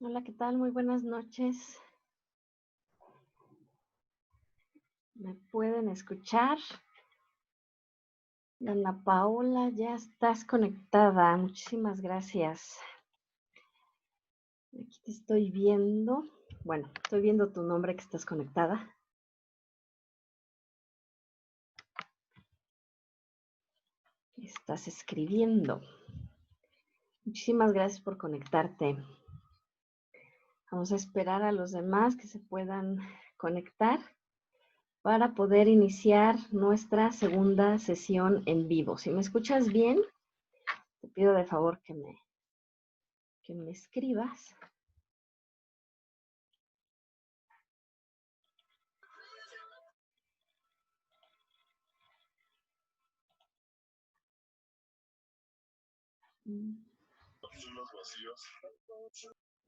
Hola, ¿qué tal? Muy buenas noches. ¿Me pueden escuchar? Ana Paola, ya estás conectada. Muchísimas gracias. Aquí te estoy viendo. Bueno, estoy viendo tu nombre que estás conectada. Estás escribiendo. Muchísimas gracias por conectarte. Vamos a esperar a los demás que se puedan conectar para poder iniciar nuestra segunda sesión en vivo. Si me escuchas bien, te pido de favor que me escribas.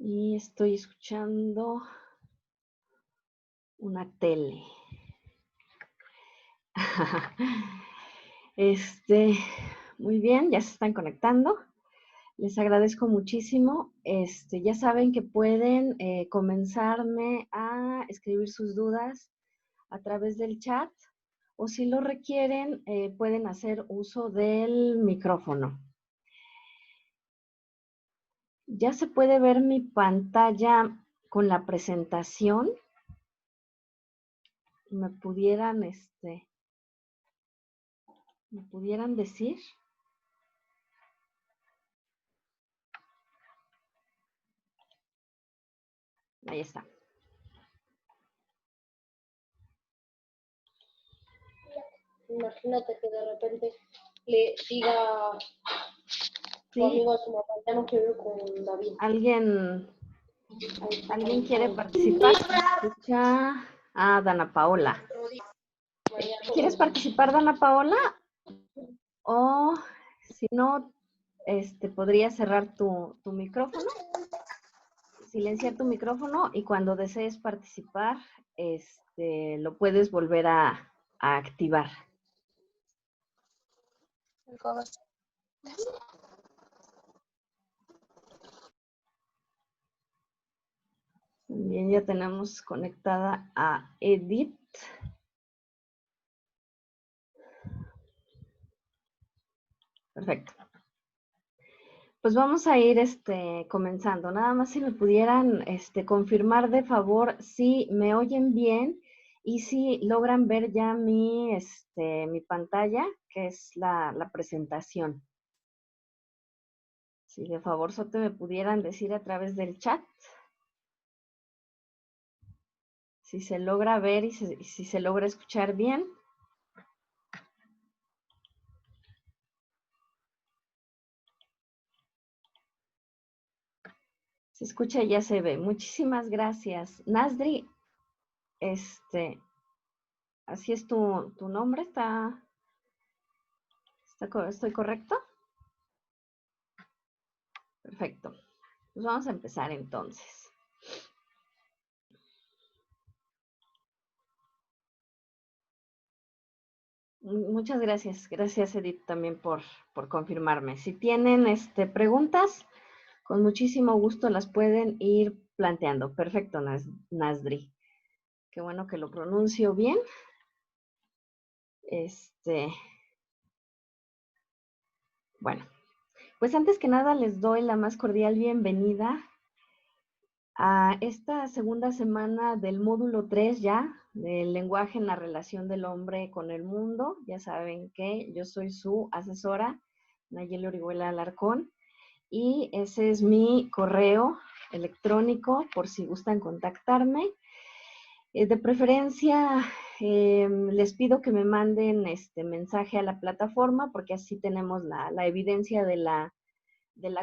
Y estoy escuchando una tele. Muy bien, ya se están conectando. Les agradezco muchísimo. Ya saben que pueden comenzarme a escribir sus dudas a través del chat o si lo requieren, pueden hacer uso del micrófono. Ya se puede ver mi pantalla con la presentación. ¿Me pudieran decir? Ahí está. Imagínate que de repente le diga Sí, tu amigo a su mamá, ya no quiero ir con David. ¿Alguien quiere participar? Escucha a Dana Paola. ¿Quieres participar, Dana Paola? O si no, podrías cerrar tu micrófono, silenciar tu micrófono y cuando desees participar, lo puedes volver a activar. Bien, ya tenemos conectada a Edith. Perfecto. Pues vamos a ir comenzando. Nada más si me pudieran confirmar de favor si me oyen bien y si logran ver ya mi pantalla, que es la presentación. Si de favor Sote me pudieran decir a través del chat si se logra ver y si se logra escuchar bien. Se escucha y ya se ve. Muchísimas gracias. Nasdri, así es tu nombre, ¿estoy correcto? Perfecto. Pues vamos a empezar entonces. Muchas gracias. Gracias, Edith, también por confirmarme. Si tienen preguntas, con muchísimo gusto las pueden ir planteando. Perfecto, Nasdri. Qué bueno que lo pronuncio bien. Bueno, pues antes que nada les doy la más cordial bienvenida a esta segunda semana del módulo 3 ya, del lenguaje en la relación del hombre con el mundo. Ya saben que yo soy su asesora, Nayeli Orihuela Alarcón, y ese es mi correo electrónico por si gustan contactarme. De preferencia, les pido que me manden mensaje a la plataforma porque así tenemos la evidencia de la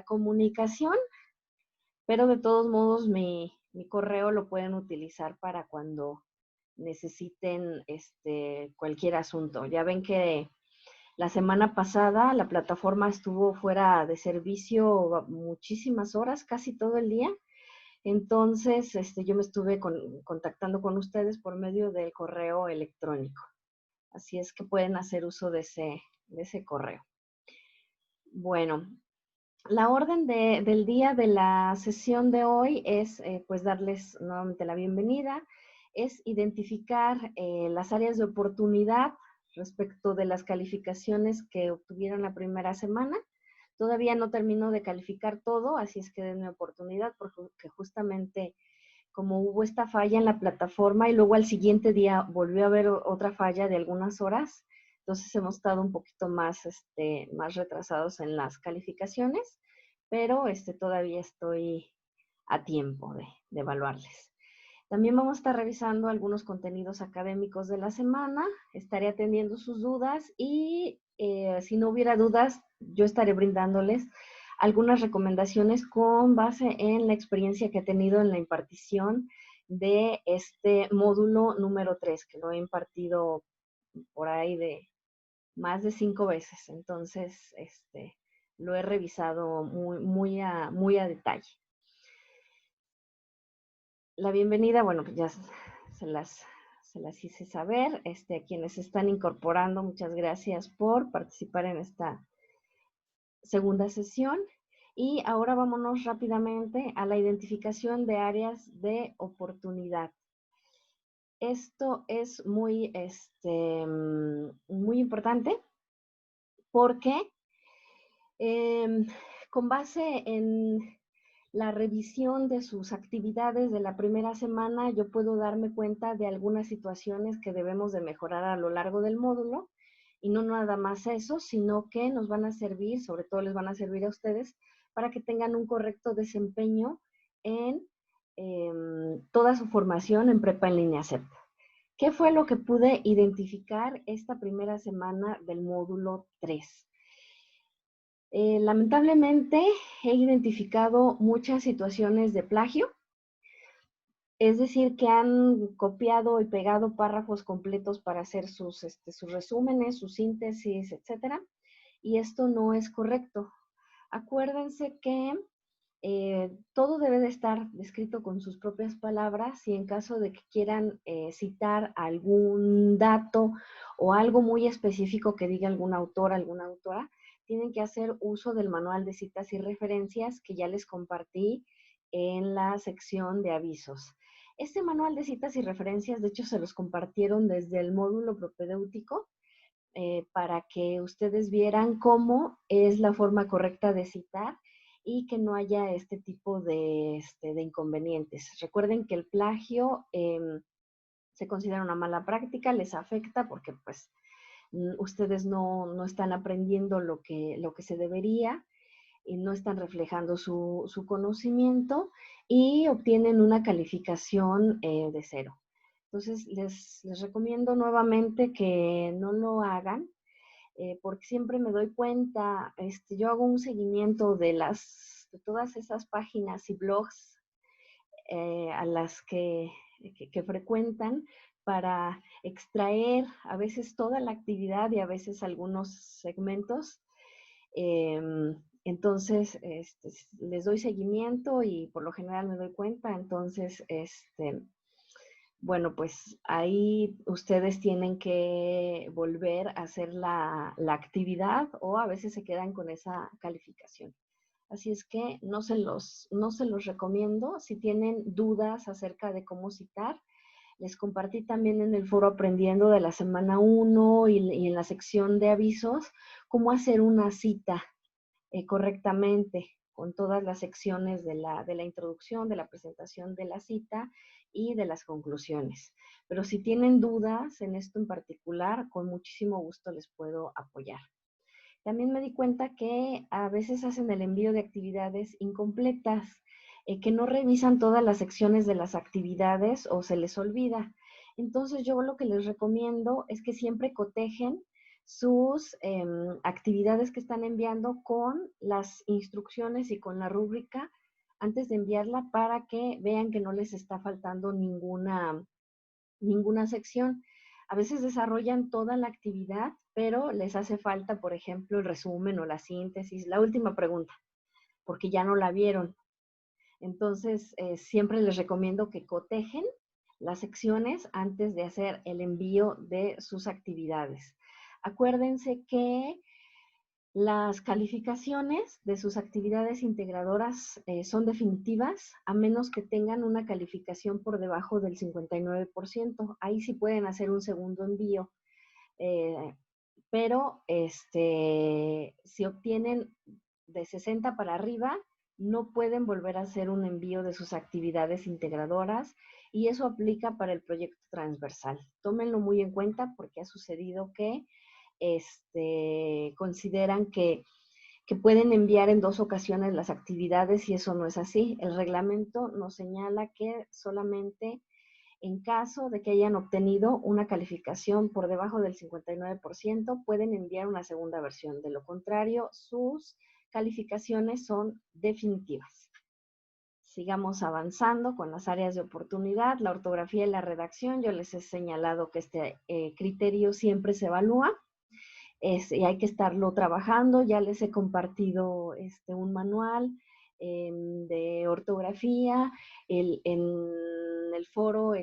comunicación, pero de todos modos mi correo lo pueden utilizar para cuando necesiten cualquier asunto. Ya ven que la semana pasada la plataforma estuvo fuera de servicio muchísimas horas, casi todo el día. Entonces, yo me estuve contactando con ustedes por medio del correo electrónico. Así es que pueden hacer uso de ese correo. Bueno, La orden del día de la sesión de hoy es pues darles nuevamente la bienvenida, es identificar las áreas de oportunidad respecto de las calificaciones que obtuvieron la primera semana. Todavía no termino de calificar todo, así es que denme oportunidad porque justamente como hubo esta falla en la plataforma y luego al siguiente día volvió a haber otra falla de algunas horas, entonces hemos estado un poquito más, más retrasados en las calificaciones, pero todavía estoy a tiempo de evaluarles. También vamos a estar revisando algunos contenidos académicos de la semana, estaré atendiendo sus dudas y si no hubiera dudas, yo estaré brindándoles algunas recomendaciones con base en la experiencia que he tenido en la impartición de este módulo número 3, que lo he impartido por ahí de más de 5 veces. Entonces, lo he revisado muy a detalle. La bienvenida, bueno, pues ya se las, se las hice saber. A quienes se están incorporando, muchas gracias por participar en esta segunda sesión. Y ahora vámonos rápidamente a la identificación de áreas de oportunidad. Esto es muy importante porque con base en la revisión de sus actividades de la primera semana, yo puedo darme cuenta de algunas situaciones que debemos de mejorar a lo largo del módulo. Y no nada más eso, sino que nos van a servir, sobre todo les van a servir a ustedes, para que tengan un correcto desempeño en toda su formación en Prepa en Línea CEP. ¿Qué fue lo que pude identificar esta primera semana del módulo 3? Lamentablemente he identificado muchas situaciones de plagio, es decir, que han copiado y pegado párrafos completos para hacer sus resúmenes, sus síntesis, etcétera, y esto no es correcto. Acuérdense que todo debe de estar descrito con sus propias palabras y en caso de que quieran citar algún dato o algo muy específico que diga algún autor, alguna autora, tienen que hacer uso del manual de citas y referencias que ya les compartí en la sección de avisos. Este manual de citas y referencias, de hecho, se los compartieron desde el módulo propedéutico para que ustedes vieran cómo es la forma correcta de citar y que no haya este tipo de inconvenientes. Recuerden que el plagio se considera una mala práctica, les afecta porque pues ustedes no están aprendiendo lo que se debería y no están reflejando su conocimiento y obtienen una calificación de 0. Entonces, les recomiendo nuevamente que no lo hagan, porque siempre me doy cuenta, yo hago un seguimiento de todas esas páginas y blogs a las que frecuentan para extraer a veces toda la actividad y a veces algunos segmentos. Entonces, les doy seguimiento y por lo general me doy cuenta. Entonces, bueno, pues ahí ustedes tienen que volver a hacer la actividad o a veces se quedan con esa calificación. Así es que no se los recomiendo. Si tienen dudas acerca de cómo citar, les compartí también en el foro Aprendiendo de la semana 1 y en la sección de avisos cómo hacer una cita correctamente con todas las secciones de la introducción, de la presentación de la cita y de las conclusiones. Pero si tienen dudas en esto en particular, con muchísimo gusto les puedo apoyar. También me di cuenta que a veces hacen el envío de actividades incompletas, que no revisan todas las secciones de las actividades o se les olvida. Entonces yo lo que les recomiendo es que siempre cotejen sus actividades que están enviando con las instrucciones y con la rúbrica antes de enviarla para que vean que no les está faltando ninguna sección. A veces desarrollan toda la actividad, pero les hace falta, por ejemplo, el resumen o la síntesis, la última pregunta, porque ya no la vieron. Entonces, siempre les recomiendo que cotejen las secciones antes de hacer el envío de sus actividades. Acuérdense que Las calificaciones de sus actividades integradoras son definitivas, a menos que tengan una calificación por debajo del 59%. Ahí sí pueden hacer un segundo envío, pero si obtienen de 60 para arriba, no pueden volver a hacer un envío de sus actividades integradoras, y eso aplica para el proyecto transversal. Tómenlo muy en cuenta porque ha sucedido que consideran que pueden enviar en 2 ocasiones las actividades, y eso no es así. El reglamento nos señala que solamente en caso de que hayan obtenido una calificación por debajo del 59%, pueden enviar una segunda versión. De lo contrario, sus calificaciones son definitivas. Sigamos avanzando con las áreas de oportunidad, la ortografía y la redacción. Yo les he señalado que este criterio siempre se evalúa. Y hay que estarlo trabajando. Ya les he compartido un manual de ortografía. En el foro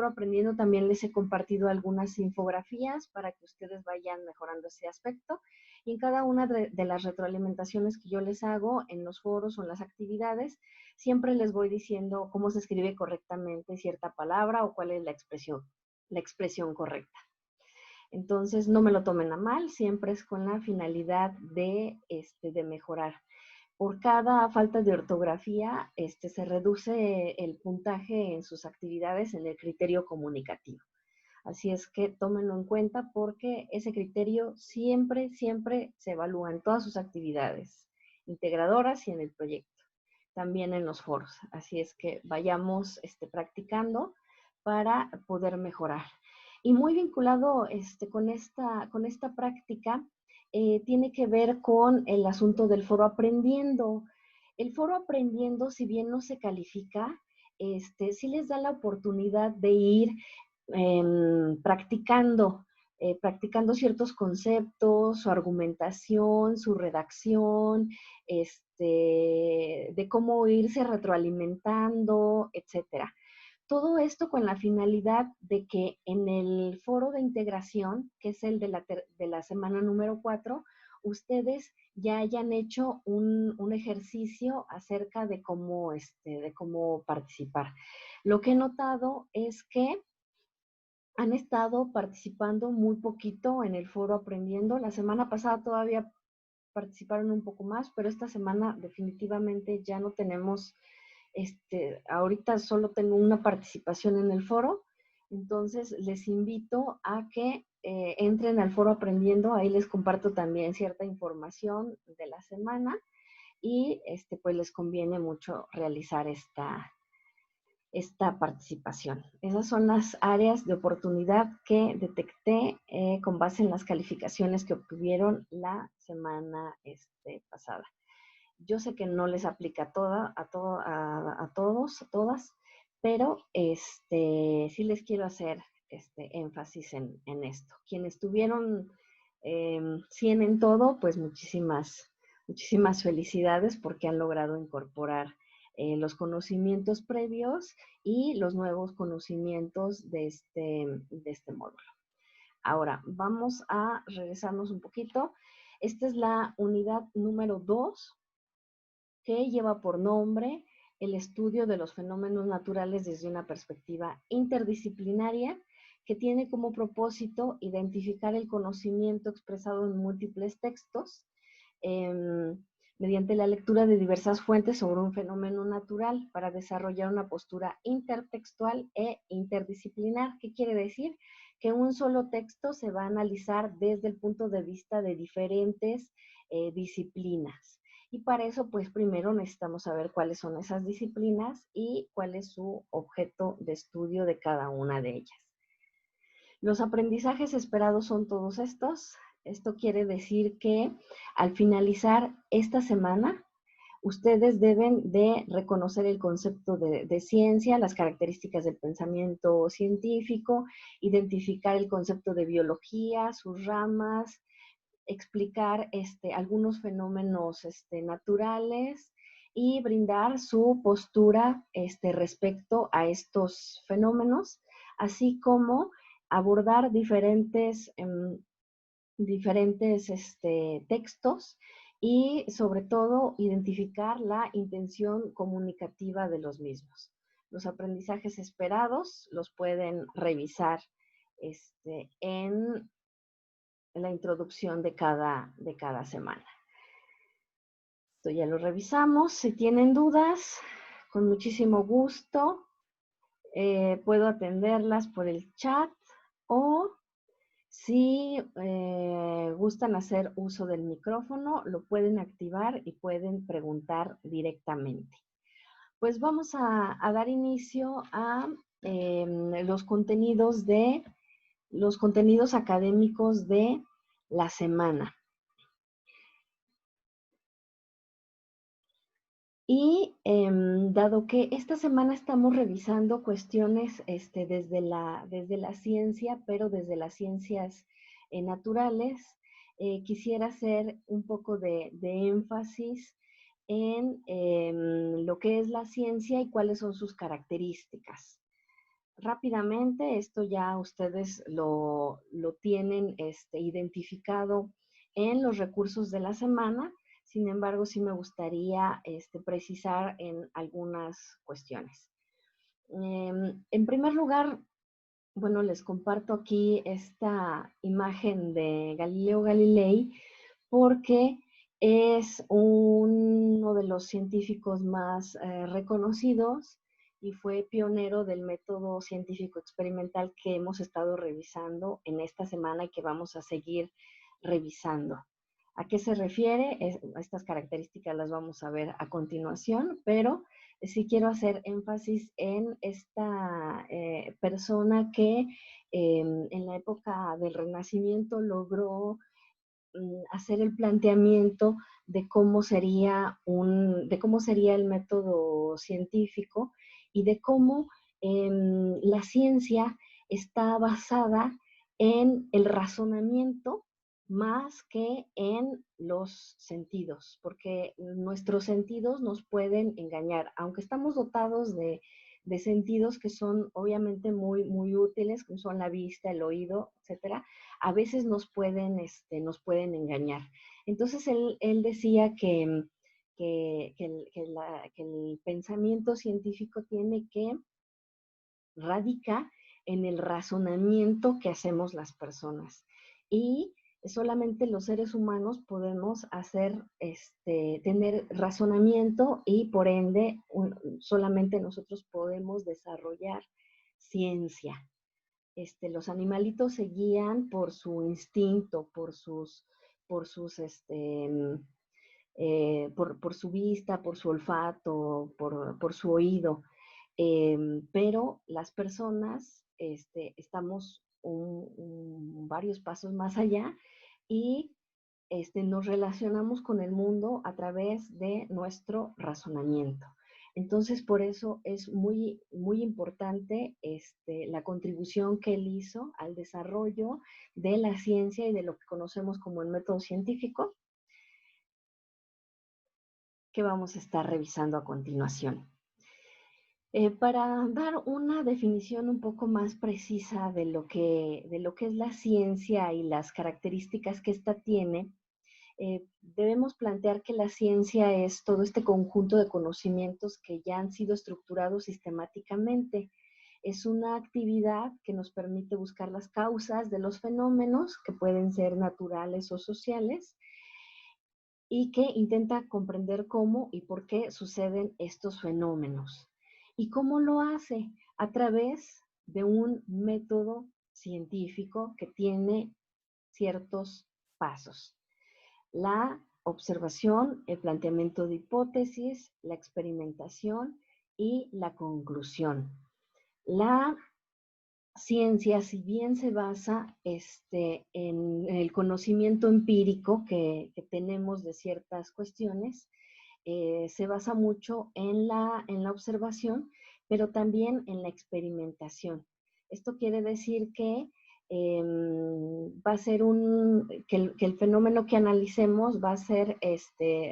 Aprendiendo también les he compartido algunas infografías para que ustedes vayan mejorando ese aspecto. Y en cada una de las retroalimentaciones que yo les hago en los foros o en las actividades, siempre les voy diciendo cómo se escribe correctamente cierta palabra o cuál es la expresión correcta. Entonces, no me lo tomen a mal, siempre es con la finalidad de mejorar. Por cada falta de ortografía, se reduce el puntaje en sus actividades en el criterio comunicativo. Así es que tómenlo en cuenta porque ese criterio siempre, siempre se evalúa en todas sus actividades integradoras y en el proyecto, también en los foros. Así es que vayamos practicando para poder mejorar. Y muy vinculado con esta práctica, tiene que ver con el asunto del foro Aprendiendo. El foro Aprendiendo, si bien no se califica, sí les da la oportunidad de ir practicando ciertos conceptos, su argumentación, su redacción, de cómo irse retroalimentando, etcétera. Todo esto con la finalidad de que en el foro de integración, que es el de la semana número 4, ustedes ya hayan hecho un ejercicio acerca de cómo participar. Lo que he notado es que han estado participando muy poquito en el foro Aprendiendo. La semana pasada todavía participaron un poco más, pero esta semana definitivamente ya no tenemos, ahorita solo tengo una participación en el foro. Entonces les invito a que entren al foro Aprendiendo. Ahí les comparto también cierta información de la semana, y pues les conviene mucho realizar esta participación. Esas son las áreas de oportunidad que detecté con base en las calificaciones que obtuvieron la semana pasada. Yo sé que no les aplica a todos, a todas, pero sí les quiero hacer énfasis en esto. Quienes tuvieron 100 en todo, pues muchísimas felicidades porque han logrado incorporar los conocimientos previos y los nuevos conocimientos de este módulo. Ahora, vamos a regresarnos un poquito. Esta es la unidad número 2, que lleva por nombre el estudio de los fenómenos naturales desde una perspectiva interdisciplinaria, que tiene como propósito identificar el conocimiento expresado en múltiples textos, mediante la lectura de diversas fuentes sobre un fenómeno natural para desarrollar una postura intertextual e interdisciplinar. ¿Qué quiere decir? Que un solo texto se va a analizar desde el punto de vista de diferentes disciplinas. Y para eso, pues primero necesitamos saber cuáles son esas disciplinas y cuál es su objeto de estudio de cada una de ellas. Los aprendizajes esperados son todos estos. Esto quiere decir que al finalizar esta semana, ustedes deben de reconocer el concepto de ciencia, las características del pensamiento científico, identificar el concepto de biología, sus ramas, explicar algunos fenómenos naturales y brindar su postura respecto a estos fenómenos, así como abordar diferentes diferentes textos y sobre todo identificar la intención comunicativa de los mismos. Los aprendizajes esperados los pueden revisar en la introducción de cada semana. Esto ya lo revisamos. Si tienen dudas, con muchísimo gusto puedo atenderlas por el chat o si gustan hacer uso del micrófono, lo pueden activar y pueden preguntar directamente. Pues vamos a dar inicio a los contenidos académicos de la semana. Y dado que esta semana estamos revisando cuestiones desde la ciencia, pero desde las ciencias naturales, quisiera hacer un poco de énfasis en lo que es la ciencia y cuáles son sus características. Rápidamente, esto ya ustedes lo tienen identificado en los recursos de la semana. Sin embargo, sí me gustaría precisar en algunas cuestiones. En primer lugar, bueno, les comparto aquí esta imagen de Galileo Galilei porque es uno de los científicos más reconocidos y fue pionero del método científico experimental que hemos estado revisando en esta semana y que vamos a seguir revisando. ¿A qué se refiere? Estas características las vamos a ver a continuación, pero sí quiero hacer énfasis en esta persona que en la época del Renacimiento logró hacer el planteamiento de cómo sería el método científico y de cómo la ciencia está basada en el razonamiento más que en los sentidos, porque nuestros sentidos nos pueden engañar, aunque estamos dotados de sentidos que son obviamente muy, muy útiles, como son la vista, el oído, etcétera, a veces nos pueden engañar. Entonces él decía que el pensamiento científico tiene que radica en el razonamiento que hacemos las personas. Y solamente los seres humanos podemos tener razonamiento y por ende solamente nosotros podemos desarrollar ciencia. Los animalitos se guían por su instinto, por su vista, por su olfato, por su oído. Pero las personas estamos varios pasos más allá y nos relacionamos con el mundo a través de nuestro razonamiento. Entonces, por eso es muy, muy importante la contribución que él hizo al desarrollo de la ciencia y de lo que conocemos como el método científico, que vamos a estar revisando a continuación. Para dar una definición un poco más precisa de lo que es la ciencia y las características que ésta tiene, debemos plantear que la ciencia es todo este conjunto de conocimientos que ya han sido estructurados sistemáticamente. Es una actividad que nos permite buscar las causas de los fenómenos, que pueden ser naturales o sociales, y que intenta comprender cómo y por qué suceden estos fenómenos. ¿Y cómo lo hace? A través de un método científico que tiene ciertos pasos. La observación, el planteamiento de hipótesis, la experimentación y la conclusión. La ciencia, si bien se basa en el conocimiento empírico que tenemos de ciertas cuestiones, se basa mucho en la observación, pero también en la experimentación. Esto quiere decir que va a ser que el fenómeno que analicemos va a ser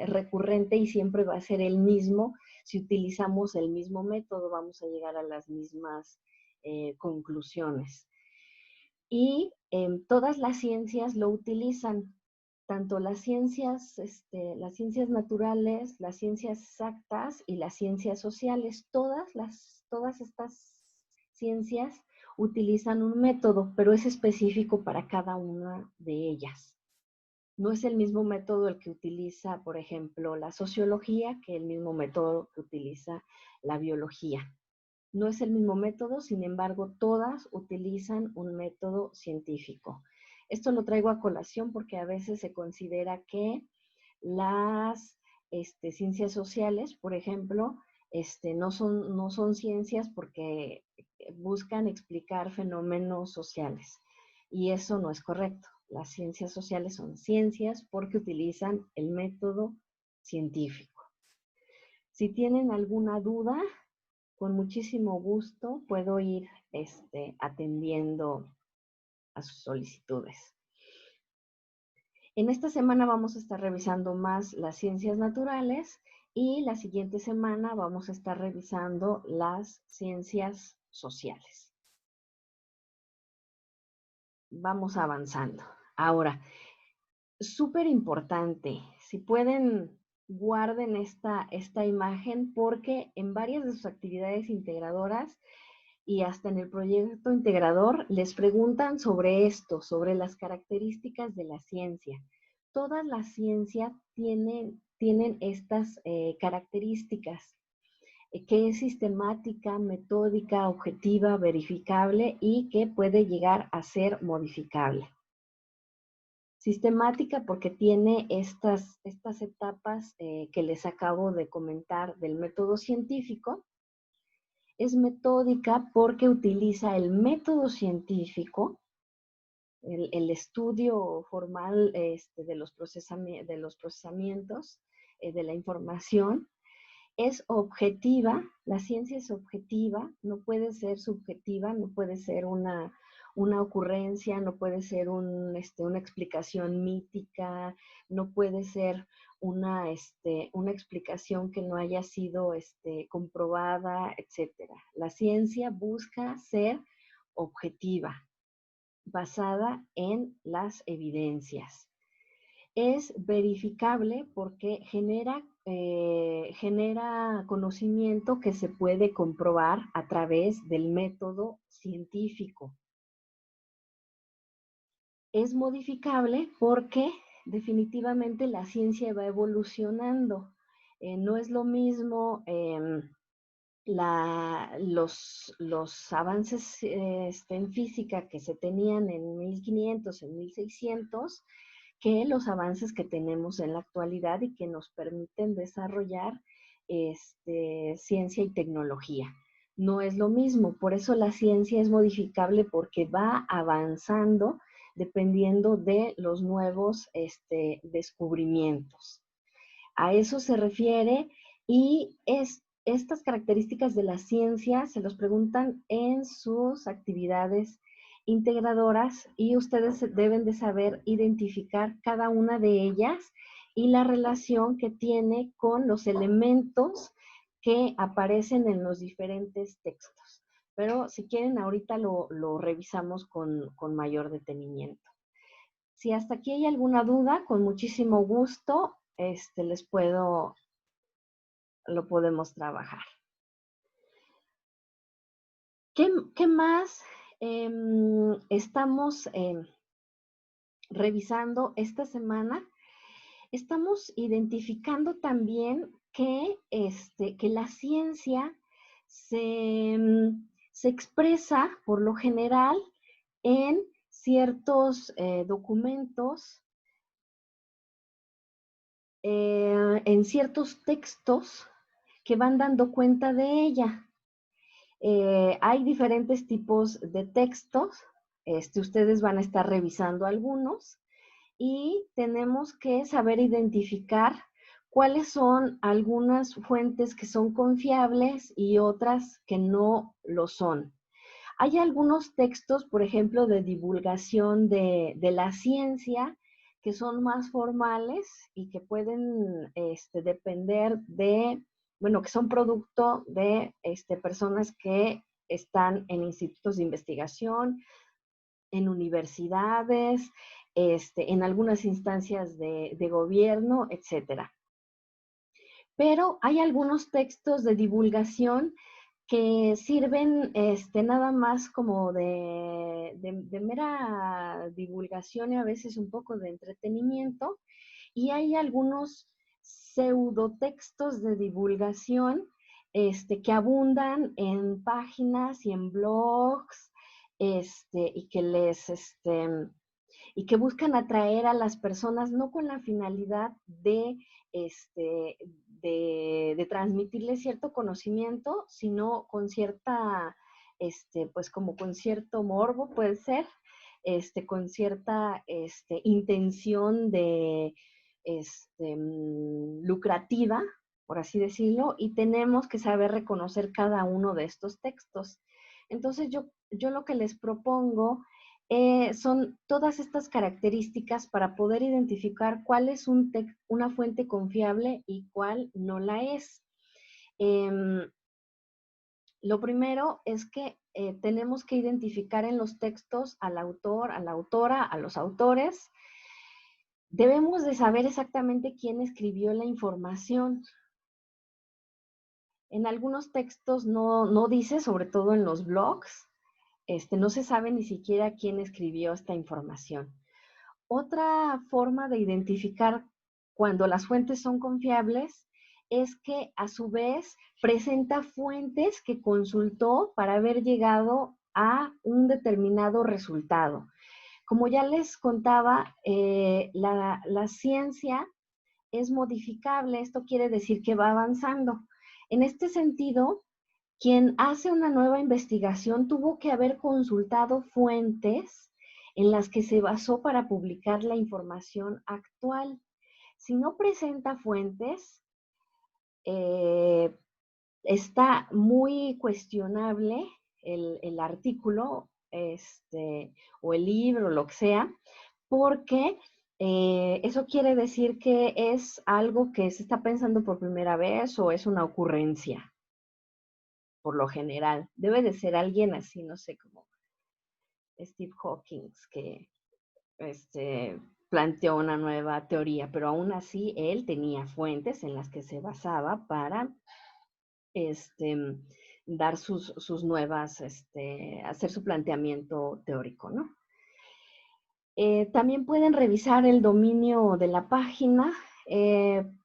recurrente y siempre va a ser el mismo. Si utilizamos el mismo método, vamos a llegar a las mismas conclusiones. Y todas las ciencias lo utilizan, tanto las ciencias naturales, las ciencias exactas y las ciencias sociales. Todas estas ciencias utilizan un método, pero es específico para cada una de ellas. No es el mismo método el que utiliza, por ejemplo, la sociología que el mismo método que utiliza la biología. No es el mismo método, sin embargo, todas utilizan un método científico. Esto lo traigo a colación porque a veces se considera que las ciencias sociales, por ejemplo, no son ciencias porque buscan explicar fenómenos sociales. Y eso no es correcto. Las ciencias sociales son ciencias porque utilizan el método científico. Si tienen alguna duda, con muchísimo gusto puedo ir atendiendo a sus solicitudes. En esta semana vamos a estar revisando más las ciencias naturales y la siguiente semana vamos a estar revisando las ciencias sociales. Vamos avanzando. Ahora, súper importante, si pueden, guarden esta imagen porque en varias de sus actividades integradoras y hasta en el proyecto integrador les preguntan sobre esto, sobre las características de la ciencia. Todas las ciencias tienen estas características, que es sistemática, metódica, objetiva, verificable y que puede llegar a ser modificable. Sistemática porque tiene estas etapas que les acabo de comentar del método científico. Es metódica porque utiliza el método científico, el estudio formal de los procesamientos de la información. Es objetiva, la ciencia es objetiva, no puede ser subjetiva, no puede ser una ocurrencia, no puede ser una explicación mítica, no puede ser una explicación que no haya sido comprobada, etc. La ciencia busca ser objetiva, basada en las evidencias. Es verificable porque genera conocimiento que se puede comprobar a través del método científico. Es modificable porque definitivamente la ciencia va evolucionando. No es lo mismo los avances en física que se tenían en 1500, en 1600, que los avances que tenemos en la actualidad y que nos permiten desarrollar ciencia y tecnología. No es lo mismo, por eso la ciencia es modificable porque va avanzando dependiendo de los nuevos descubrimientos. A eso se refiere y estas características de la ciencia se los preguntan en sus actividades integradoras y ustedes deben de saber identificar cada una de ellas y la relación que tiene con los elementos que aparecen en los diferentes textos. Pero si quieren, ahorita lo revisamos con mayor detenimiento. Si hasta aquí hay alguna duda, con muchísimo gusto lo podemos trabajar. ¿Qué más estamos revisando esta semana? Estamos identificando también que la ciencia se expresa por lo general en ciertos documentos, en ciertos textos que van dando cuenta de ella. Hay diferentes tipos de textos, ustedes van a estar revisando algunos y tenemos que saber identificar cuáles son algunas fuentes que son confiables y otras que no lo son. Hay algunos textos, por ejemplo, de divulgación de la ciencia que son más formales y que pueden depender de, bueno, que son producto de personas que están en institutos de investigación, en universidades, en algunas instancias de gobierno, etcétera. Pero hay algunos textos de divulgación que sirven nada más como de mera divulgación y a veces un poco de entretenimiento. Y hay algunos pseudotextos de divulgación que abundan en páginas y en blogs y que y que buscan atraer a las personas no con la finalidad este, de transmitirles cierto conocimiento, sino con cierta, pues como con cierto morbo puede ser, con cierta intención de lucrativa, por así decirlo, y tenemos que saber reconocer cada uno de estos textos. Entonces yo lo que les propongo son todas estas características para poder identificar cuál es una fuente confiable y cuál no la es. Lo primero es que tenemos que identificar en los textos al autor, a la autora, a los autores. Debemos de saber exactamente quién escribió la información. En algunos textos no dice, sobre todo en los blogs, no se sabe ni siquiera quién escribió esta información. Otra forma de identificar cuando las fuentes son confiables es que a su vez presenta fuentes que consultó para haber llegado a un determinado resultado. Como ya les contaba, la ciencia es modificable, esto quiere decir que va avanzando. En este sentido, quien hace una nueva investigación tuvo que haber consultado fuentes en las que se basó para publicar la información actual. Si no presenta fuentes, está muy cuestionable el artículo o el libro, lo que sea, porque eso quiere decir que es algo que se está pensando por primera vez o es una ocurrencia, por lo general. Debe de ser alguien así, no sé, como Steve Hawking, que planteó una nueva teoría, pero aún así él tenía fuentes en las que se basaba para dar sus nuevas, hacer su planteamiento teórico, ¿no? También pueden revisar el dominio de la página.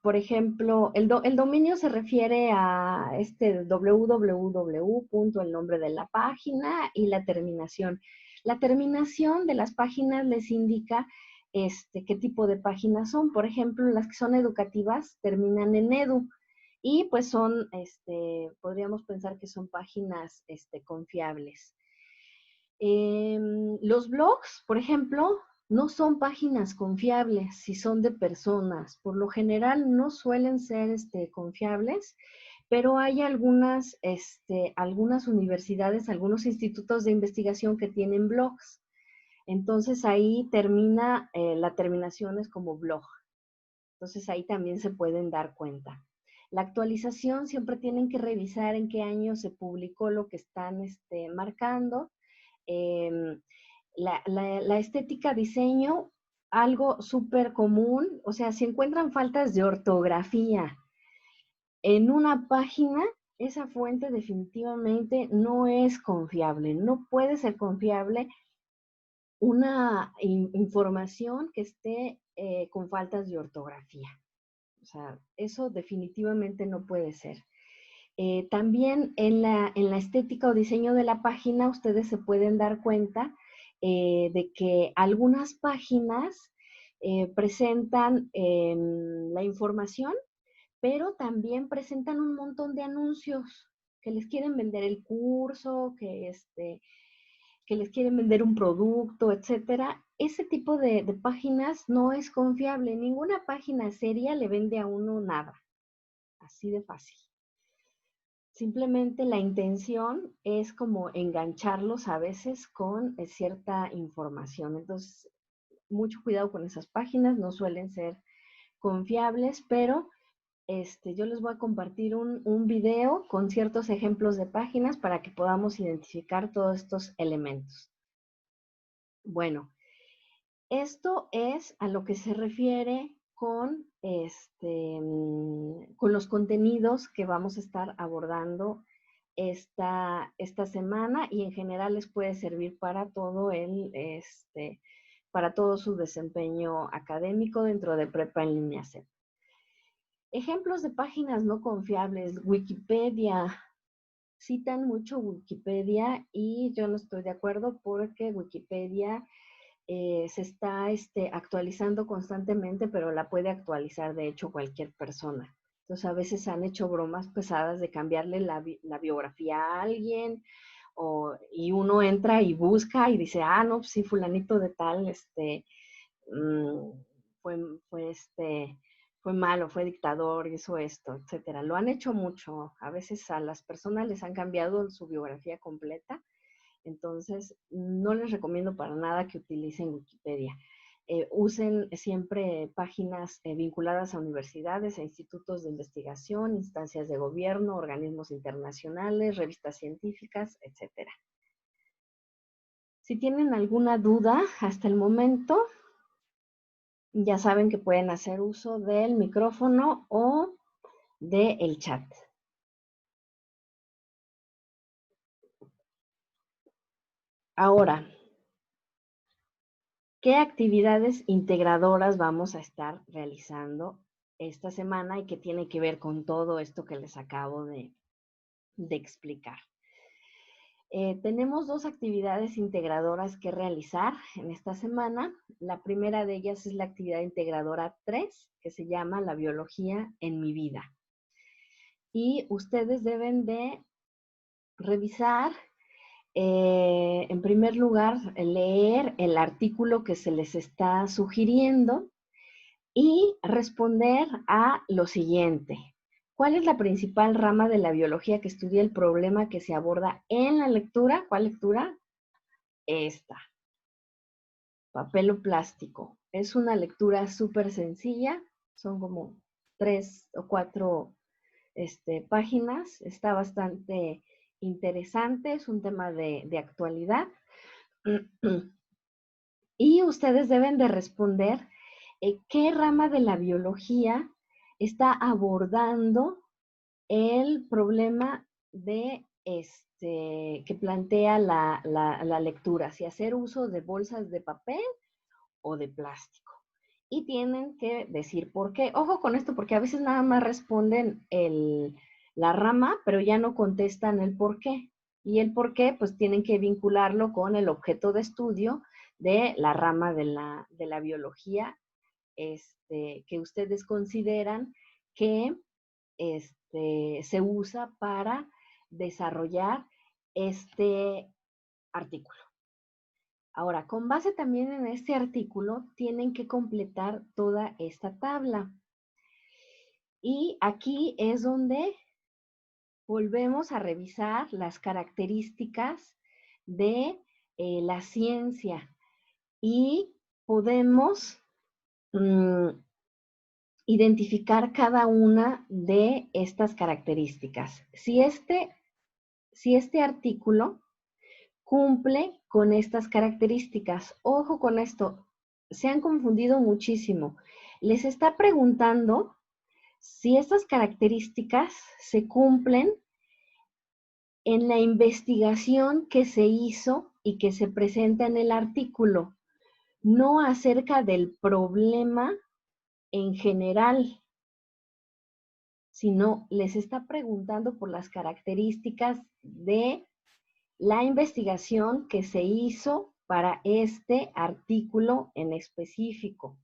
Por ejemplo, el dominio se refiere a www, el nombre de la página y la terminación. La terminación de las páginas les indica qué tipo de páginas son. Por ejemplo, las que son educativas terminan en edu y pues son, podríamos pensar que son páginas confiables. Los blogs, por ejemplo, no son páginas confiables si son de personas. Por lo general no suelen ser confiables, pero hay algunas universidades, algunos institutos de investigación que tienen blogs. Entonces ahí termina, la terminación es como blog. Entonces ahí también se pueden dar cuenta. La actualización siempre tienen que revisar en qué año se publicó lo que están marcando. La estética diseño, algo súper común, o sea, si encuentran faltas de ortografía en una página, esa fuente definitivamente no es confiable, no puede ser confiable una información que esté con faltas de ortografía. O sea, eso definitivamente no puede ser. También en la estética o diseño de la página, ustedes se pueden dar cuenta de que algunas páginas presentan la información, pero también presentan un montón de anuncios que les quieren vender el curso, que les quieren vender un producto, etcétera. Ese tipo de páginas no es confiable. Ninguna página seria le vende a uno nada. Así de fácil. Simplemente la intención es como engancharlos a veces con cierta información. Entonces, mucho cuidado con esas páginas, no suelen ser confiables, pero yo les voy a compartir un video con ciertos ejemplos de páginas para que podamos identificar todos estos elementos. Bueno, esto es a lo que se refiere con los contenidos que vamos a estar abordando esta semana, y en general les puede servir para para todo su desempeño académico dentro de Prepa en Línea C. Ejemplos de páginas no confiables: Wikipedia. Citan mucho Wikipedia y yo no estoy de acuerdo, porque Wikipedia se está actualizando constantemente, pero la puede actualizar de hecho cualquier persona. Entonces a veces han hecho bromas pesadas de cambiarle la biografía a alguien, y uno entra y busca y dice, ah, no, pues sí, fulanito de tal, mm, fue, fue, fue malo, fue dictador, hizo esto, etcétera. Lo han hecho mucho. A veces a las personas les han cambiado su biografía completa. Entonces, no les recomiendo para nada que utilicen Wikipedia. Usen siempre páginas vinculadas a universidades, a institutos de investigación, instancias de gobierno, organismos internacionales, revistas científicas, etcétera. Si tienen alguna duda hasta el momento, ya saben que pueden hacer uso del micrófono o del chat. Ahora, ¿qué actividades integradoras vamos a estar realizando esta semana y que tiene que ver con todo esto que les acabo de explicar? Tenemos 2 actividades integradoras que realizar en esta semana. La primera de ellas es la actividad integradora 3, que se llama La biología en mi vida. Y ustedes deben de revisar, en primer lugar, leer el artículo que se les está sugiriendo y responder a lo siguiente. ¿Cuál es la principal rama de la biología que estudia el problema que se aborda en la lectura? ¿Cuál lectura? Esta. Papel o plástico. Es una lectura súper sencilla. Son como 3 o 4 páginas. Está bastante interesante. Es un tema de actualidad. Y ustedes deben de responder qué rama de la biología está abordando el problema que plantea la lectura, si hacer uso de bolsas de papel o de plástico. Y tienen que decir por qué. Ojo con esto, porque a veces nada más responden la rama, pero ya no contestan el por qué. Y el por qué, pues tienen que vincularlo con el objeto de estudio de la rama de la biología que ustedes consideran que se usa para desarrollar este artículo. Ahora, con base también en este artículo, tienen que completar toda esta tabla. Y aquí es donde volvemos a revisar las características de la ciencia y podemos identificar cada una de estas características. Si este artículo cumple con estas características, ojo con esto, se han confundido muchísimo. Les está preguntando si estas características se cumplen en la investigación que se hizo y que se presenta en el artículo, no acerca del problema en general, sino les está preguntando por las características de la investigación que se hizo para este artículo en específico.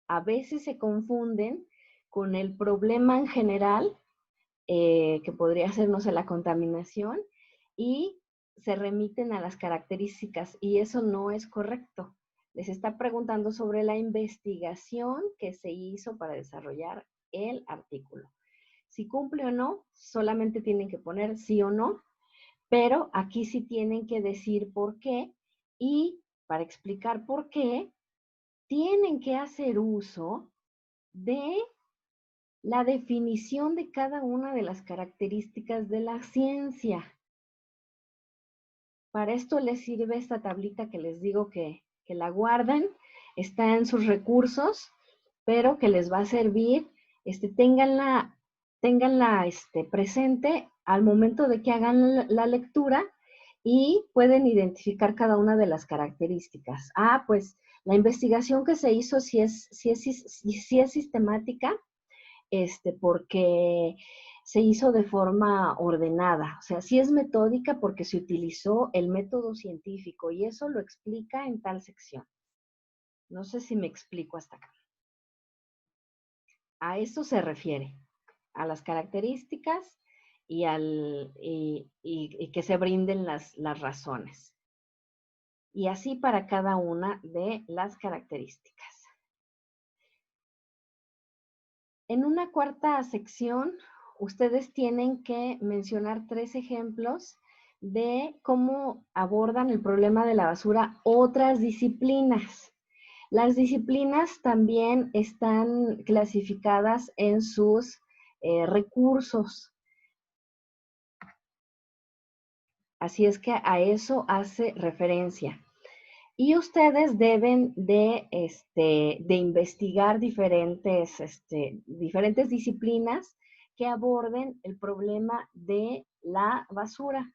A veces se confunden con el problema en general, que podría ser, no sé, la contaminación, y se remiten a las características, y eso no es correcto. Les está preguntando sobre la investigación que se hizo para desarrollar el artículo. Si cumple o no, solamente tienen que poner sí o no, pero aquí sí tienen que decir por qué, y para explicar por qué, tienen que hacer uso de la definición de cada una de las características de la ciencia. Para esto les sirve esta tablita que les digo que que la guarden, está en sus recursos, pero que les va a servir, ténganla presente al momento de que hagan la lectura y pueden identificar cada una de las características. Ah, pues la investigación que se hizo sí es sistemática, porque se hizo de forma ordenada, o sea, sí es metódica porque se utilizó el método científico y eso lo explica en tal sección. No sé si me explico hasta acá. A eso se refiere, a las características y que se brinden las razones. Y así para cada una de las características. En una cuarta sección, ustedes tienen que mencionar 3 ejemplos de cómo abordan el problema de la basura otras disciplinas. Las disciplinas también están clasificadas en sus recursos. Así es que a eso hace referencia. Y ustedes deben de investigar diferentes disciplinas que aborden el problema de la basura.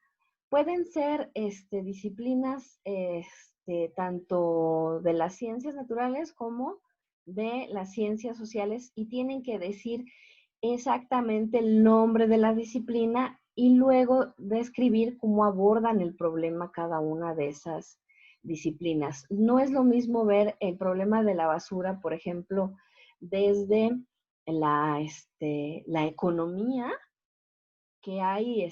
Pueden ser disciplinas tanto de las ciencias naturales como de las ciencias sociales y tienen que decir exactamente el nombre de la disciplina y luego describir cómo abordan el problema cada una de esas disciplinas. No es lo mismo ver el problema de la basura, por ejemplo, desde la economía, que hay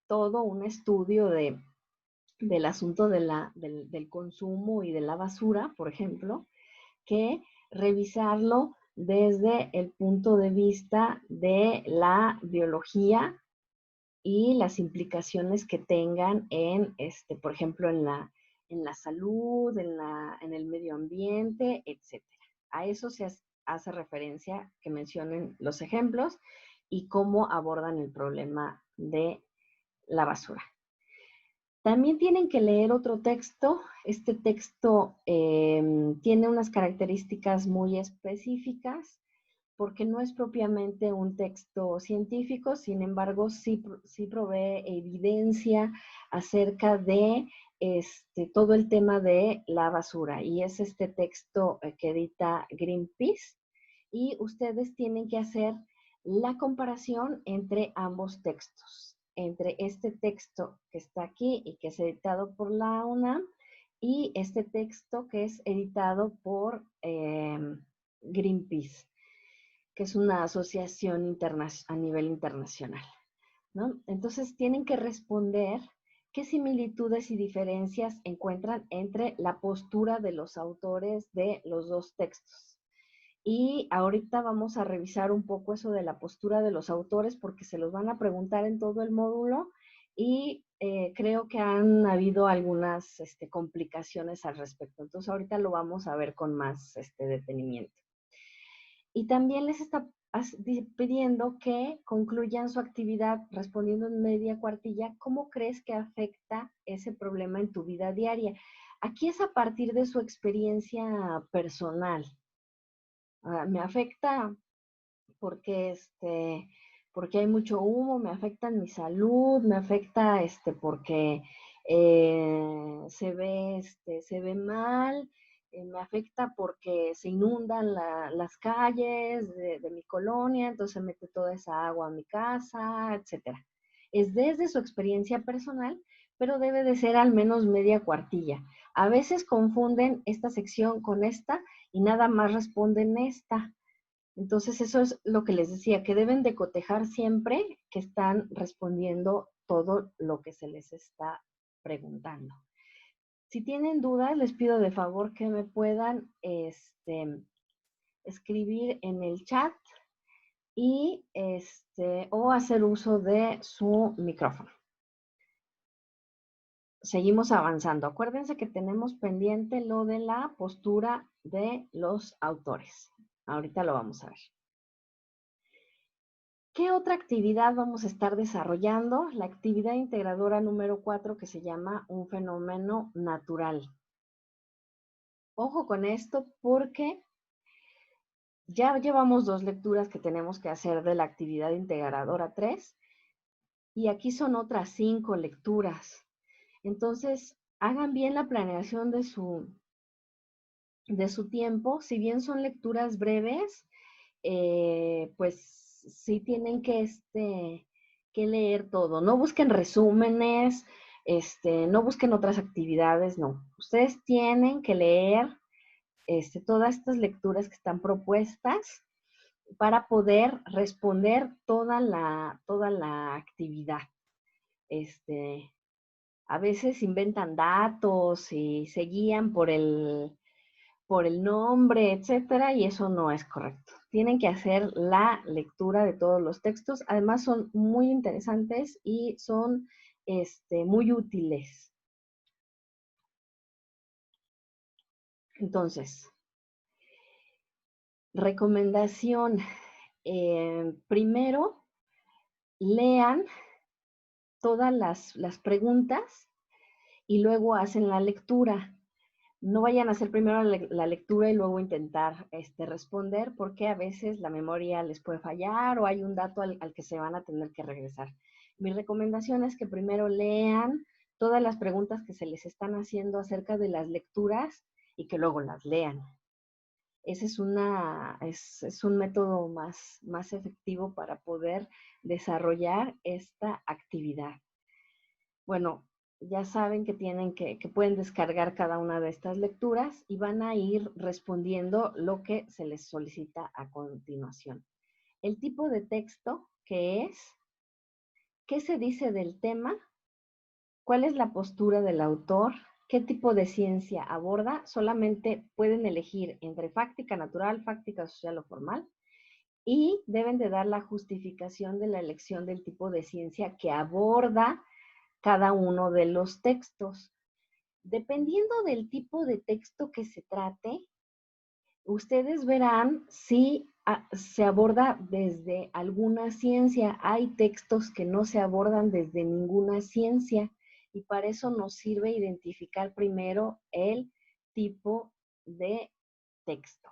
todo un estudio del asunto del consumo y de la basura, por ejemplo, que revisarlo desde el punto de vista de la biología y las implicaciones que tengan en, por ejemplo, en la salud, en el medio ambiente, etcétera. A eso se hace referencia que mencionen los ejemplos y cómo abordan el problema de la basura. También tienen que leer otro texto. Este texto tiene unas características muy específicas porque no es propiamente un texto científico, sin embargo, sí provee evidencia acerca de todo el tema de la basura. Y es este texto que edita Greenpeace. Y ustedes tienen que hacer la comparación entre ambos textos, entre este texto que está aquí y que es editado por la UNAM y este texto que es editado por Greenpeace, que es una asociación a nivel internacional, ¿no? Entonces tienen que responder qué similitudes y diferencias encuentran entre la postura de los autores de los dos textos. Y ahorita vamos a revisar un poco eso de la postura de los autores porque se los van a preguntar en todo el módulo y creo que han habido algunas complicaciones al respecto. Entonces ahorita lo vamos a ver con más detenimiento. Y también les está pidiendo que concluyan su actividad respondiendo en media cuartilla. ¿Cómo crees que afecta ese problema en tu vida diaria? Aquí es a partir de su experiencia personal. Me afecta porque porque hay mucho humo, me afecta en mi salud, me afecta porque se ve mal, me afecta porque se inundan las calles de mi colonia, entonces se mete toda esa agua a mi casa, etcétera. Es desde su experiencia personal, pero debe de ser al menos media cuartilla. A veces confunden esta sección con esta y nada más responden esta. Entonces, eso es lo que les decía, que deben de cotejar siempre que están respondiendo todo lo que se les está preguntando. Si tienen dudas, les pido de favor que me puedan escribir en el chat y o hacer uso de su micrófono. Seguimos avanzando. Acuérdense que tenemos pendiente lo de la postura de los autores. Ahorita lo vamos a ver. ¿Qué otra actividad vamos a estar desarrollando? La actividad integradora número 4 que se llama un fenómeno natural. Ojo con esto porque ya llevamos 2 lecturas que tenemos que hacer de la actividad integradora 3 y aquí son otras 5 lecturas. Entonces, hagan bien la planeación de su tiempo. Si bien son lecturas breves, pues sí tienen que leer todo. No busquen resúmenes, no busquen otras actividades, no. Ustedes tienen que leer todas estas lecturas que están propuestas para poder responder toda la actividad. A veces inventan datos y se guían por el nombre, etcétera, y eso no es correcto. Tienen que hacer la lectura de todos los textos. Además, son muy interesantes y son muy útiles. Entonces, recomendación. Primero, lean todas las preguntas y luego hacen la lectura. No vayan a hacer primero la lectura y luego intentar responder, porque a veces la memoria les puede fallar o hay un dato al que se van a tener que regresar. Mi recomendación es que primero lean todas las preguntas que se les están haciendo acerca de las lecturas y que luego las lean. Ese es un método más efectivo para poder desarrollar esta actividad. Bueno, ya saben que pueden descargar cada una de estas lecturas y van a ir respondiendo lo que se les solicita a continuación. El tipo de texto que es, qué se dice del tema, cuál es la postura del autor, qué tipo de ciencia aborda. Solamente pueden elegir entre fáctica natural, fáctica social o formal, y deben de dar la justificación de la elección del tipo de ciencia que aborda cada uno de los textos. Dependiendo del tipo de texto que se trate, ustedes verán si se aborda desde alguna ciencia. Hay textos que no se abordan desde ninguna ciencia y para eso nos sirve identificar primero el tipo de texto.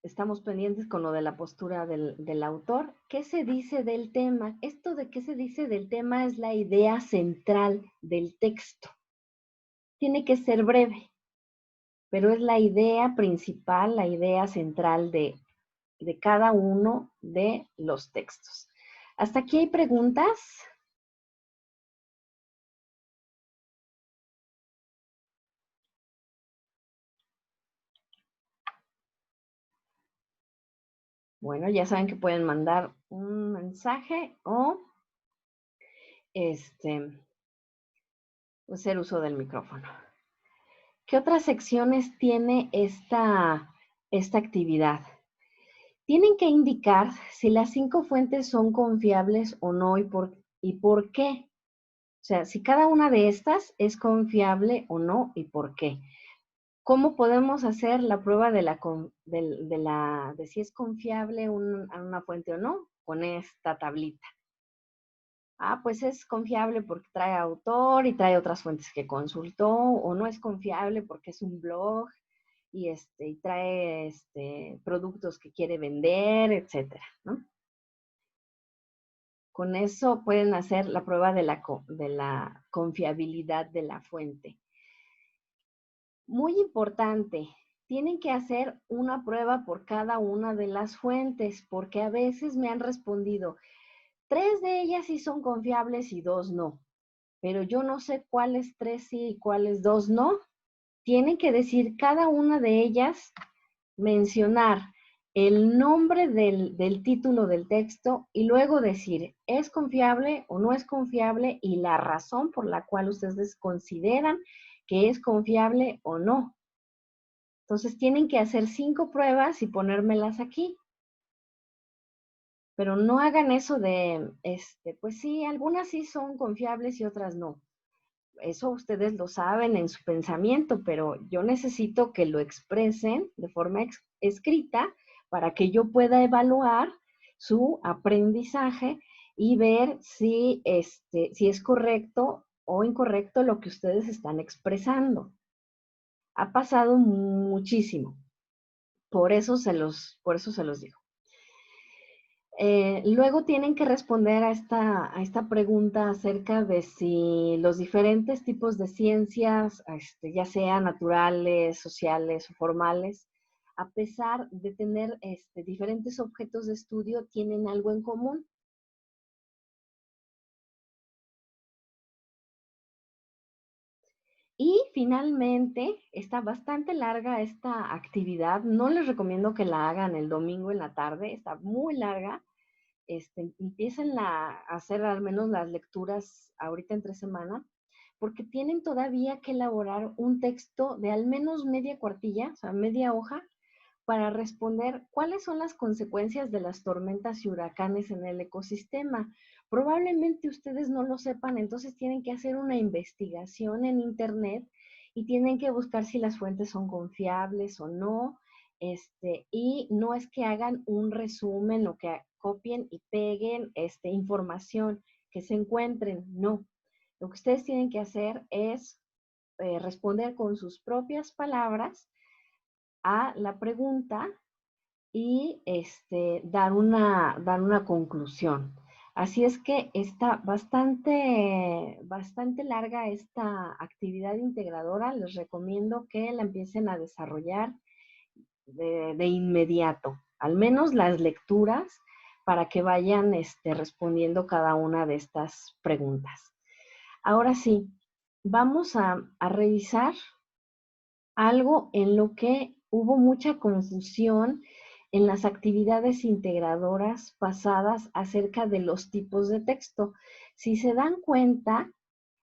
Estamos pendientes con lo de la postura del autor. ¿Qué se dice del tema? Esto de qué se dice del tema es la idea central del texto. Tiene que ser breve, pero es la idea principal, la idea central de cada uno de los textos. ¿Hasta aquí hay preguntas? Bueno, ya saben que pueden mandar un mensaje o hacer uso del micrófono. ¿Qué otras secciones tiene esta actividad? Tienen que indicar si las 5 fuentes son confiables o no y por qué. O sea, si cada una de estas es confiable o no y por qué. ¿Cómo podemos hacer la prueba de si es confiable una fuente o no? Con esta tablita. Pues es confiable porque trae autor y trae otras fuentes que consultó, o no es confiable porque es un blog y trae productos que quiere vender, etcétera, ¿no? Con eso pueden hacer la prueba de la confiabilidad de la fuente. Muy importante, tienen que hacer una prueba por cada una de las fuentes, porque a veces me han respondido, 3 de ellas sí son confiables y 2 no, pero yo no sé cuáles 3 sí y cuáles 2 no. Tienen que decir cada una de ellas, mencionar el nombre del título del texto y luego decir, ¿es confiable o no es confiable? Y la razón por la cual ustedes consideran que es confiable o no. Entonces tienen que hacer 5 pruebas y ponérmelas aquí. Pero no hagan eso de, pues sí, algunas sí son confiables y otras no. Eso ustedes lo saben en su pensamiento, pero yo necesito que lo expresen de forma escrita para que yo pueda evaluar su aprendizaje y ver si es correcto o incorrecto lo que ustedes están expresando. Ha pasado muchísimo. Por eso se los digo. Luego tienen que responder a esta pregunta acerca de si los diferentes tipos de ciencias, ya sean naturales, sociales o formales, a pesar de tener diferentes objetos de estudio, tienen algo en común. Y finalmente, está bastante larga esta actividad. No les recomiendo que la hagan el domingo en la tarde, está muy larga. Empiecen a hacer al menos las lecturas ahorita entre semana, porque tienen todavía que elaborar un texto de al menos media cuartilla, o sea, media hoja, para responder cuáles son las consecuencias de las tormentas y huracanes en el ecosistema. Probablemente ustedes no lo sepan, entonces tienen que hacer una investigación en internet y tienen que buscar si las fuentes son confiables o no. Y no es que hagan un resumen o que copien y peguen información que se encuentren, no. Lo que ustedes tienen que hacer es responder con sus propias palabras a la pregunta y dar una conclusión. Así es que está bastante larga esta actividad integradora. Les recomiendo que la empiecen a desarrollar de inmediato, al menos las lecturas, para que vayan respondiendo cada una de estas preguntas. Ahora sí, vamos a revisar algo en lo que hubo mucha confusión en las actividades integradoras pasadas acerca de los tipos de texto. Si se dan cuenta,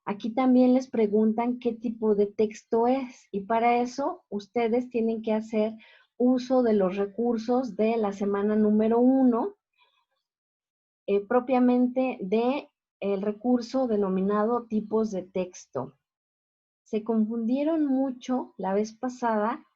aquí también les preguntan qué tipo de texto es y para eso ustedes tienen que hacer uso de los recursos de la semana número 1, propiamente de el recurso denominado tipos de texto. Se confundieron mucho la vez pasada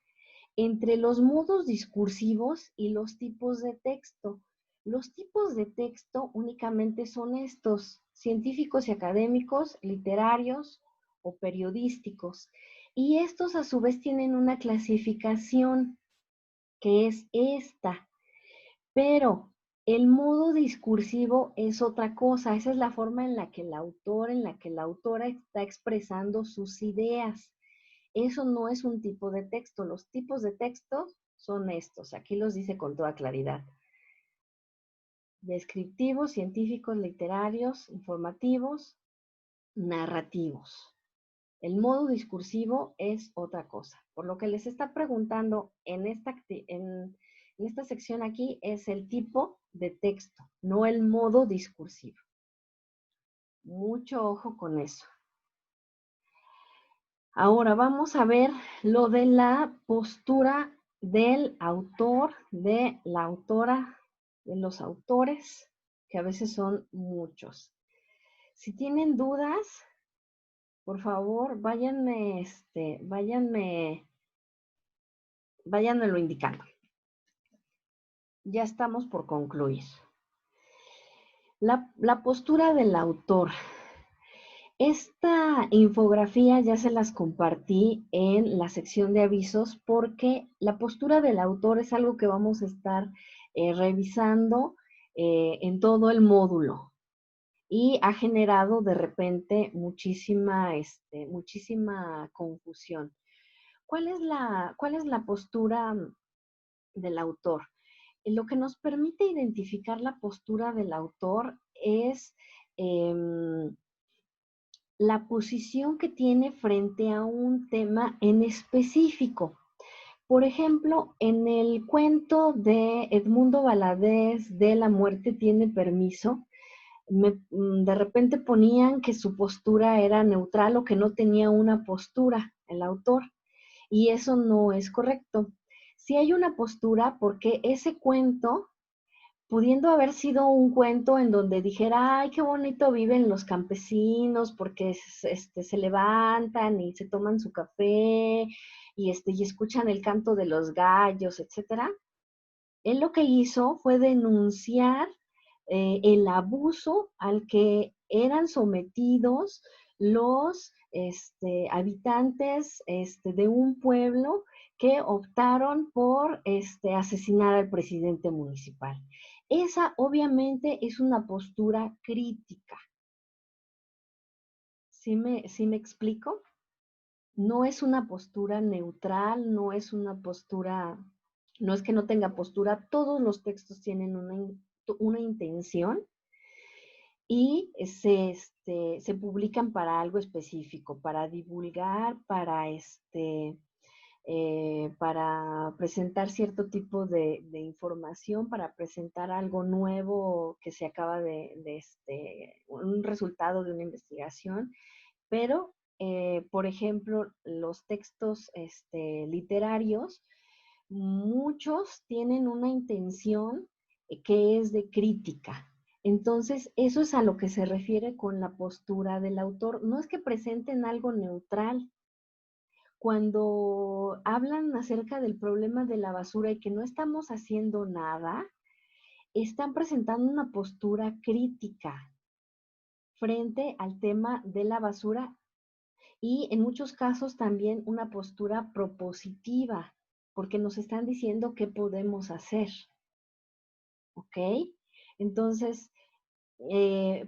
entre los modos discursivos y los tipos de texto. Los tipos de texto únicamente son estos: científicos y académicos, literarios o periodísticos. Y estos a su vez tienen una clasificación que es esta. Pero el modo discursivo es otra cosa. Esa es la forma en la que el autor, en la que la autora está expresando sus ideas. Eso no es un tipo de texto. Los tipos de texto son estos. Aquí los dice con toda claridad: descriptivos, científicos, literarios, informativos, narrativos. El modo discursivo es otra cosa. Por lo que les está preguntando en esta sección aquí es el tipo de texto, no el modo discursivo. Mucho ojo con eso. Ahora vamos a ver lo de la postura del autor, de la autora, de los autores, que a veces son muchos. Si tienen dudas, por favor, váyanmelo indicando. Ya estamos por concluir. La postura del autor. Esta infografía ya se las compartí en la sección de avisos porque la postura del autor es algo que vamos a estar revisando en todo el módulo y ha generado de repente muchísima confusión. ¿Cuál es la postura del autor? Lo que nos permite identificar la postura del autor es la posición que tiene frente a un tema en específico. Por ejemplo, en el cuento de Edmundo Valadez de La muerte tiene permiso, de repente ponían que su postura era neutral o que no tenía una postura el autor, y eso no es correcto. Si hay una postura, porque ese cuento, pudiendo haber sido un cuento en donde dijera, ay, qué bonito viven los campesinos porque se levantan y se toman su café y escuchan el canto de los gallos, etcétera. Él lo que hizo fue denunciar el abuso al que eran sometidos los habitantes de un pueblo que optaron por asesinar al presidente municipal. Esa obviamente es una postura crítica. ¿Sí me explico? No es una postura neutral, no es una postura, no es que no tenga postura, todos los textos tienen una intención y se publican para algo específico, para divulgar, para presentar cierto tipo de información, para presentar algo nuevo que se acaba un resultado de una investigación, pero, por ejemplo, los textos literarios, muchos tienen una intención que es de crítica. Entonces, eso es a lo que se refiere con la postura del autor. No es que presenten algo neutral. Cuando hablan acerca del problema de la basura y que no estamos haciendo nada, están presentando una postura crítica frente al tema de la basura y en muchos casos también una postura propositiva, porque nos están diciendo qué podemos hacer, ¿ok? Entonces,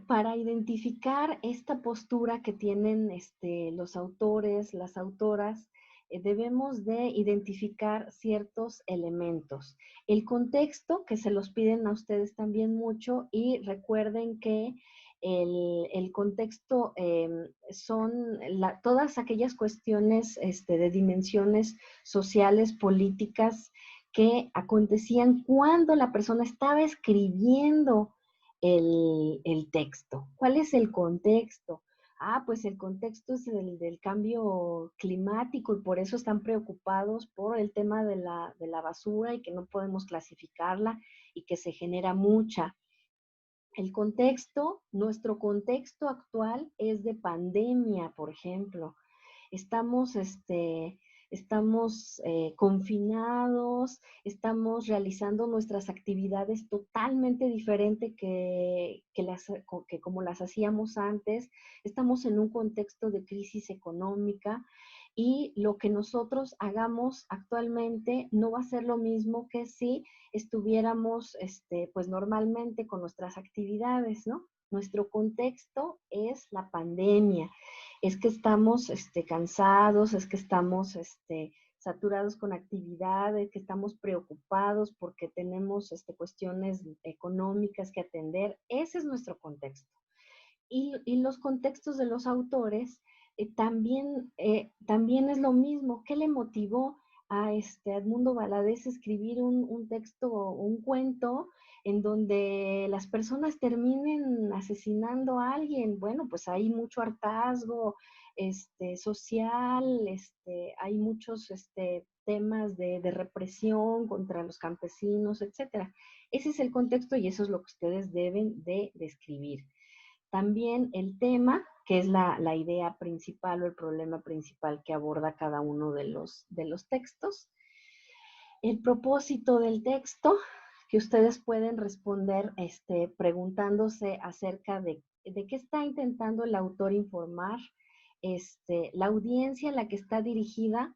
para identificar esta postura que tienen los autores, las autoras, debemos de identificar ciertos elementos. El contexto, que se los piden a ustedes también mucho, y recuerden que el contexto son todas aquellas cuestiones de dimensiones sociales, políticas, que acontecían cuando la persona estaba escribiendo el texto. ¿Cuál es el contexto? Ah, pues el contexto es el del cambio climático y por eso están preocupados por el tema de la basura y que no podemos clasificarla y que se genera mucha. El contexto, nuestro contexto actual es de pandemia, por ejemplo. Estamos, confinados, estamos realizando nuestras actividades totalmente diferente que como las hacíamos antes. Estamos en un contexto de crisis económica y lo que nosotros hagamos actualmente no va a ser lo mismo que si estuviéramos, pues normalmente con nuestras actividades, ¿no? Nuestro contexto es la pandemia, es que estamos cansados, es que estamos saturados con actividades, que estamos preocupados porque tenemos cuestiones económicas que atender. Ese es nuestro contexto. Y los contextos de los autores también es lo mismo. ¿Qué le motivó a Edmundo Valadez escribir un texto, un cuento, en donde las personas terminen asesinando a alguien? Bueno, pues hay mucho hartazgo social, hay muchos temas de represión contra los campesinos, etcétera. Ese es el contexto y eso es lo que ustedes deben de describir. También el tema, que es la idea principal o el problema principal que aborda cada uno de los textos. El propósito del texto, que ustedes pueden responder preguntándose acerca de qué está intentando el autor informar, la audiencia a la que está dirigida,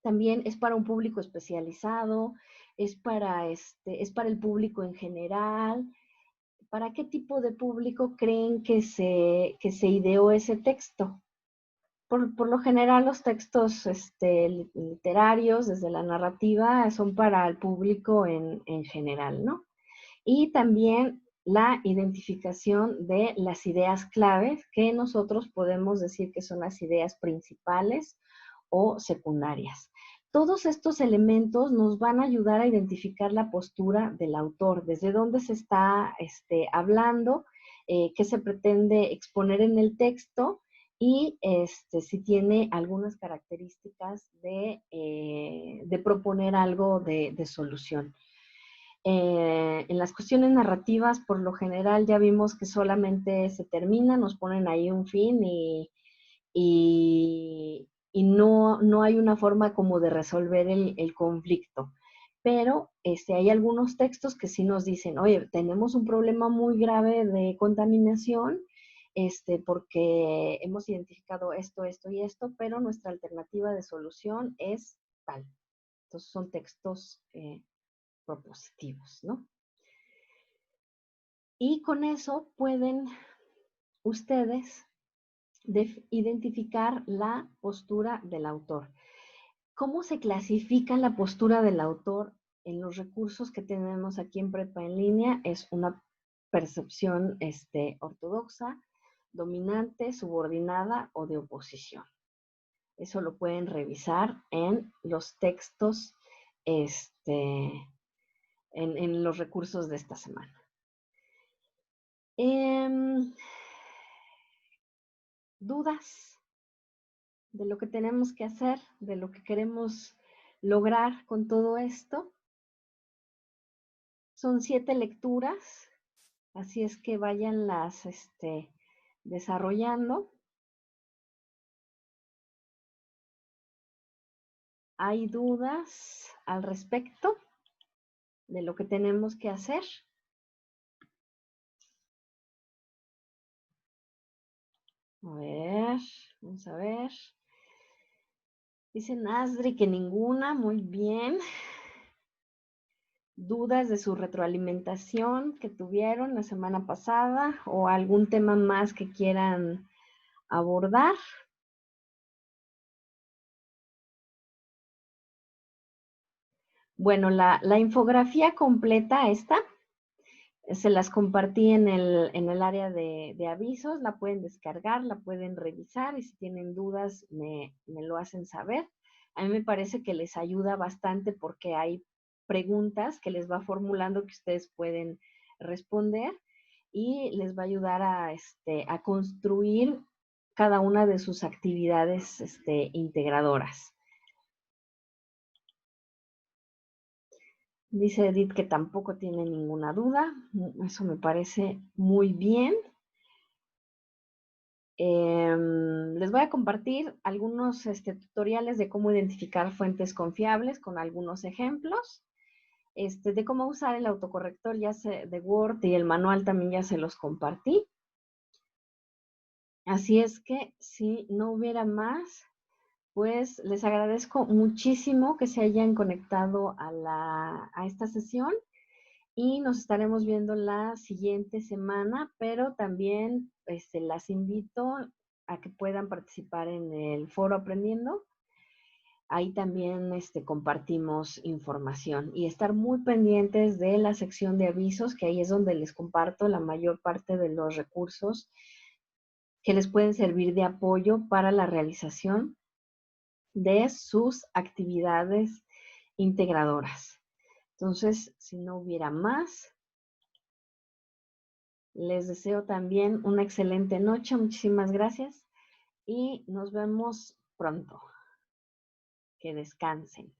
también es para un público especializado, es para el público en general. ¿Para qué tipo de público creen que se ideó ese texto? Por lo general, los textos literarios, desde la narrativa, son para el público en general, ¿no? Y también la identificación de las ideas claves, que nosotros podemos decir que son las ideas principales o secundarias. Todos estos elementos nos van a ayudar a identificar la postura del autor, desde dónde se está hablando, qué se pretende exponer en el texto y si tiene algunas características de proponer algo de solución. En las cuestiones narrativas, por lo general, ya vimos que solamente se termina, nos ponen ahí un fin y no hay una forma como de resolver el conflicto. Pero hay algunos textos que sí nos dicen, oye, tenemos un problema muy grave de contaminación, porque hemos identificado esto, esto y esto, pero nuestra alternativa de solución es tal. Entonces son textos propositivos, ¿no? Y con eso pueden ustedes identificar la postura del autor. ¿Cómo se clasifica la postura del autor en los recursos que tenemos aquí en Prepa en Línea? Es una percepción ortodoxa, dominante, subordinada o de oposición. Eso lo pueden revisar en los textos, en los recursos de esta semana. ¿Dudas de lo que tenemos que hacer, de lo que queremos lograr con todo esto? Son 7 lecturas, así es que váyanlas desarrollando. ¿Hay dudas al respecto de lo que tenemos que hacer? A ver, vamos a ver. Dice Nasdri que ninguna, muy bien. ¿Dudas de su retroalimentación que tuvieron la semana pasada o algún tema más que quieran abordar? Bueno, la infografía completa esta, se las compartí en el área de avisos, la pueden descargar, la pueden revisar y si tienen dudas me lo hacen saber. A mí me parece que les ayuda bastante porque hay preguntas que les va formulando que ustedes pueden responder y les va a ayudar a construir cada una de sus actividades integradoras. Dice Edith que tampoco tiene ninguna duda. Eso me parece muy bien. Les voy a compartir algunos tutoriales de cómo identificar fuentes confiables con algunos ejemplos. De cómo usar el autocorrector de Word y el manual también ya se los compartí. Así es que si no hubiera más, pues les agradezco muchísimo que se hayan conectado a esta sesión y nos estaremos viendo la siguiente semana, pero también las invito a que puedan participar en el foro Aprendiendo. Ahí también compartimos información y estar muy pendientes de la sección de avisos, que ahí es donde les comparto la mayor parte de los recursos que les pueden servir de apoyo para la realización de sus actividades integradoras. Entonces, si no hubiera más, les deseo también una excelente noche. Muchísimas gracias y nos vemos pronto. Que descansen.